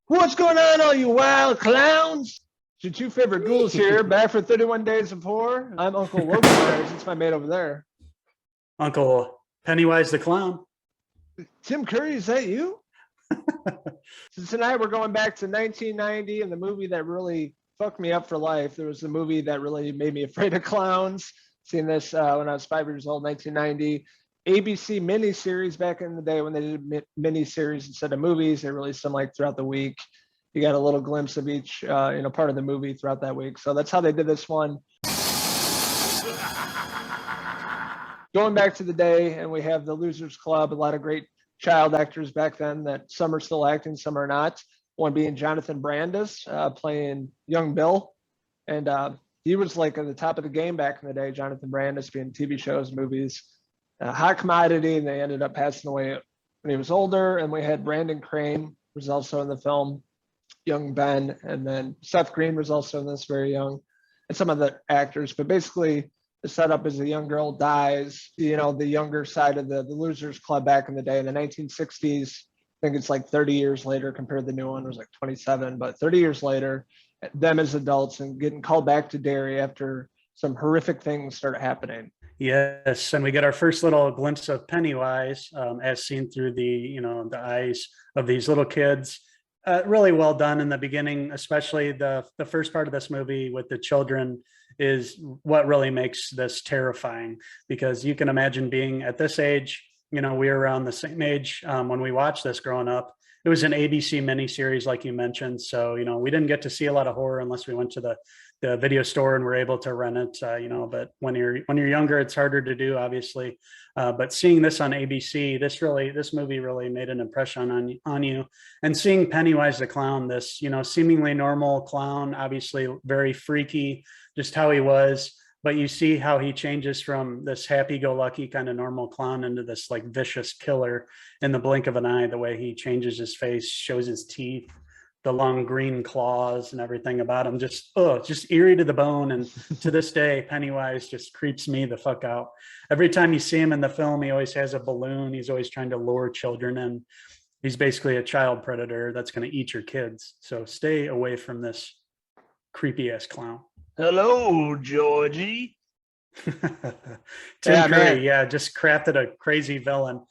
What's going on, all you wild clowns? It's your two favorite ghouls here, back for 31 Days of Horror. I'm Uncle Logan. It's my mate over there. Uncle Pennywise the Clown. Tim Curry, is that you? So tonight we're going back to 1990 and the movie that really fucked me up for life. There was a movie that really made me afraid of clowns. Seen this when I was 5 years old, 1990. ABC miniseries back in the day when they did miniseries instead of movies. They released them like throughout the week. You got a little glimpse of each part of the movie throughout that week. So that's how they did this one. Going back to the day, and we have the Losers Club, a lot of great child actors back then that some are still acting, some are not. One being Jonathan Brandis, playing young Bill. And he was like at the top of the game back in the day, Jonathan Brandis, being TV shows, movies. Hot commodity, and they ended up passing away when he was older. And we had Brandon Crane, who was also in the film, young Ben, and then Seth Green was also in this, very young, and some other actors. But basically, the setup is a young girl dies, the younger side of the Losers Club back in the day in the 1960s. I think it's like 30 years later compared to the new one, it was like 27, but 30 years later, them as adults and getting called back to Derry after some horrific things started happening. Yes, and we get our first little glimpse of Pennywise, as seen through the eyes of these little kids. Really well done in the beginning, especially the first part of this movie with the children is what really makes this terrifying, because you can imagine being at this age. We were around the same age when we watched this growing up. It was an ABC miniseries, like you mentioned, so we didn't get to see a lot of horror unless we went to the video store and were able to rent it. But when you're younger, it's harder to do, obviously. But seeing this on ABC, this movie really made an impression on you. And seeing Pennywise the Clown, this seemingly normal clown, obviously very freaky, just how he was. But you see how he changes from this happy-go-lucky kind of normal clown into this like vicious killer in the blink of an eye. The way he changes his face, shows his teeth, the long green claws and everything about him, just eerie to the bone. And to this day, Pennywise just creeps me the fuck out. Every time you see him in the film, he always has a balloon. He's always trying to lure children in. He's basically a child predator that's going to eat your kids. So stay away from this creepy ass clown. Hello, Georgie. Tim Curry, just crafted a crazy villain.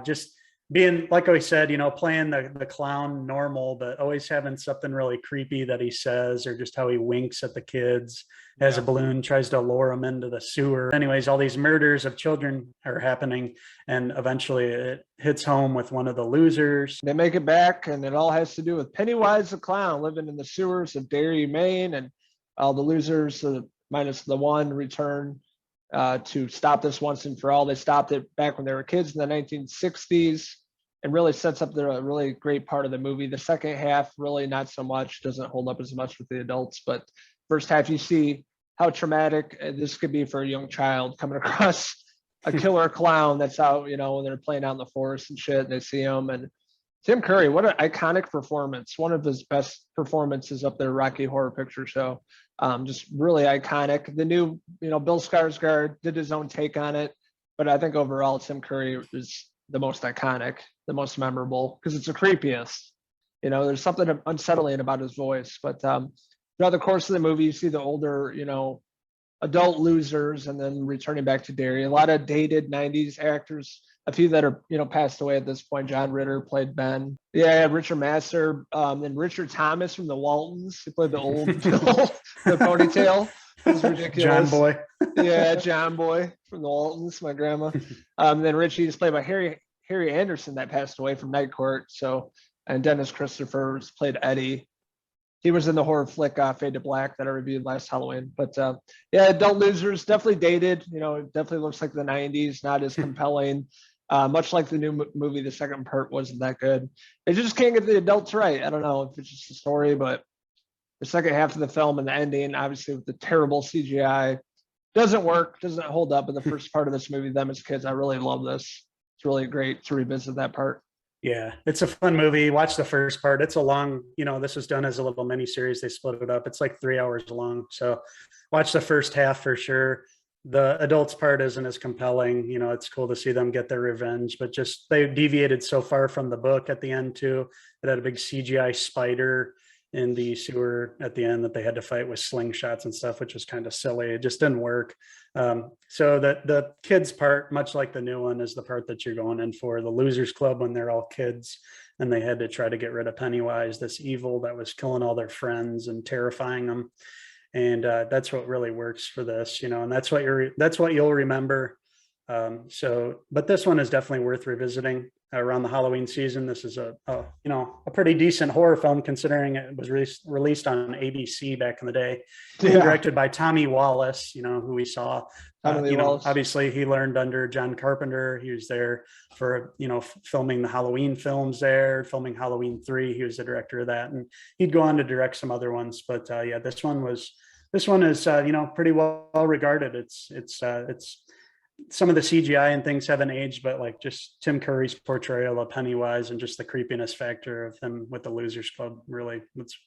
Just being, like I said, playing the clown normal, but always having something really creepy that he says, or just how he winks at the kids, has a balloon, tries to lure them into the sewer. Anyways, all these murders of children are happening, and eventually it hits home with one of the losers. They make it back, and it all has to do with Pennywise the Clown living in the sewers of Derry, Maine, and all the losers, minus the one, return to stop this once and for all. They stopped it back when they were kids in the 1960s, and really sets up a really great part of the movie. The second half, really not so much, doesn't hold up as much with the adults, but first half, you see how traumatic this could be for a young child coming across a killer clown that's out, when they're playing out in the forest and shit, and they see him. And Tim Curry, what an iconic performance. One of his best performances up there, Rocky Horror Picture Show. Just really iconic. The new, Bill Skarsgård did his own take on it, but I think overall Tim Curry is the most iconic, the most memorable, because it's the creepiest. There's something unsettling about his voice. But throughout the course of the movie, you see the older, adult losers, and then returning back to Derry. A lot of dated 90s actors, a few that are, passed away at this point. John Ritter played Ben. Yeah, Richard Masur, and Richard Thomas from the Waltons. He played the old Bill, the ponytail. It was ridiculous. John Boy. Yeah, John Boy from the Waltons, my grandma. Then Richie is played by Harry Anderson, that passed away from Night Court. So, and Dennis Christopher played Eddie. He was in the horror flick Fade to Black that I reviewed last Halloween. But Adult Losers, definitely dated. It definitely looks like the 90s, not as compelling. Much like the new movie, the second part wasn't that good. They just can't get the adults right. I don't know if it's just a story, but the second half of the film and the ending, obviously with the terrible CGI, doesn't work, doesn't hold up. In the first part of this movie, them as kids, I really love this. It's really great to revisit that part. Yeah, it's a fun movie. Watch the first part. It's a long, this was done as a little mini series. They split it up. It's like 3 hours long. So watch the first half for sure. The adults part isn't as compelling. It's cool to see them get their revenge, but just they deviated so far from the book at the end too. It had a big CGI spider in the sewer at the end that they had to fight with slingshots and stuff, which was kind of silly. It just didn't work. So that the kids part, much like the new one, is the part that you're going in for. The Losers Club, when they're all kids and they had to try to get rid of Pennywise, this evil that was killing all their friends and terrifying them. And that's what really works for this, and that's what you'll remember. But this one is definitely worth revisiting around the Halloween season. This is a pretty decent horror film, considering it was released on ABC back in the day. Directed by Tommy Wallace, who we saw. Obviously he learned under John Carpenter. He was there for filming the Halloween films there, filming Halloween 3. He was the director of that, and he'd go on to direct some other ones. But this one is pretty well regarded. It's some of the CGI and things haven't aged, but like just Tim Curry's portrayal of Pennywise and just the creepiness factor of him with the Losers Club, really, that's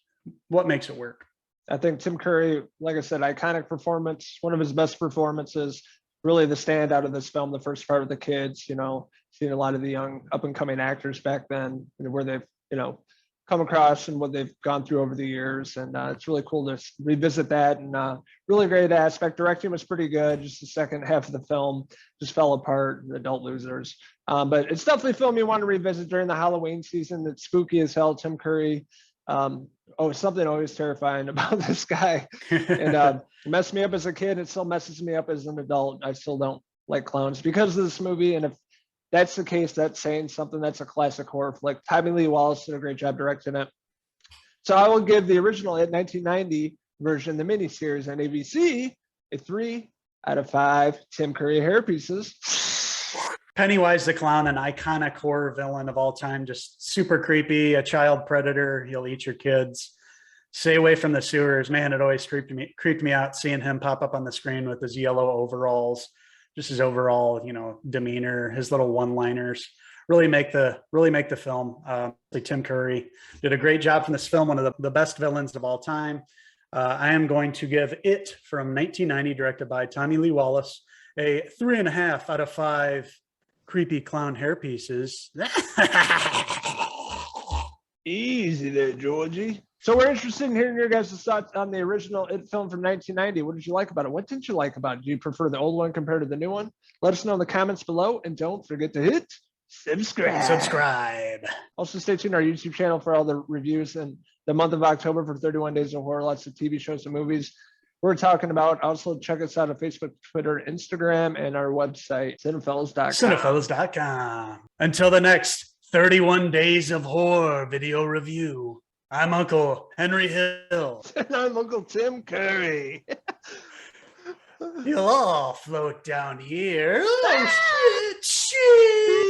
what makes it work. I think Tim Curry, like I said, iconic performance, one of his best performances, really the standout of this film, the first part with the kids, seeing a lot of the young up and coming actors back then, where they've, come across and what they've gone through over the years. And it's really cool to revisit that, and really great aspect. Directing was pretty good. Just the second half of the film just fell apart, the adult losers. But it's definitely a film you want to revisit during the Halloween season. It's spooky as hell. Tim Curry. Something always terrifying about this guy. And it messed me up as a kid. It still messes me up as an adult. I still don't like clowns because of this movie. And if that's the case, that's saying something. That's a classic horror flick. Tommy Lee Wallace did a great job directing it. So I will give the original 1990 version, the miniseries on ABC, a 3 out of 5 Tim Curry hair pieces. Pennywise the Clown, an iconic horror villain of all time, just super creepy, a child predator. He'll eat your kids. Stay away from the sewers. Man, it always creeped me out seeing him pop up on the screen with his yellow overalls. Just his overall, demeanor, his little one-liners really make the film. Tim Curry did a great job from this film, one of the best villains of all time. I am going to give It from 1990, directed by Tommy Lee Wallace, a 3.5 out of 5 creepy clown hair pieces. Easy there, Georgie. So we're interested in hearing your guys' thoughts on the original It film from 1990. What did you like about it? What didn't you like about it? Do you prefer the old one compared to the new one? Let us know in the comments below, and don't forget to hit subscribe. Also, stay tuned to our YouTube channel for all the reviews in the month of October for 31 Days of Horror, lots of TV shows and movies we're talking about. Also, check us out on Facebook, Twitter, Instagram, and our website, Cinephellas.com. Cinephellas.com. Until the next 31 Days of Horror video review, I'm Uncle Henry Hill. And I'm Uncle Tim Curry. You'll all float down here. Oh, shit.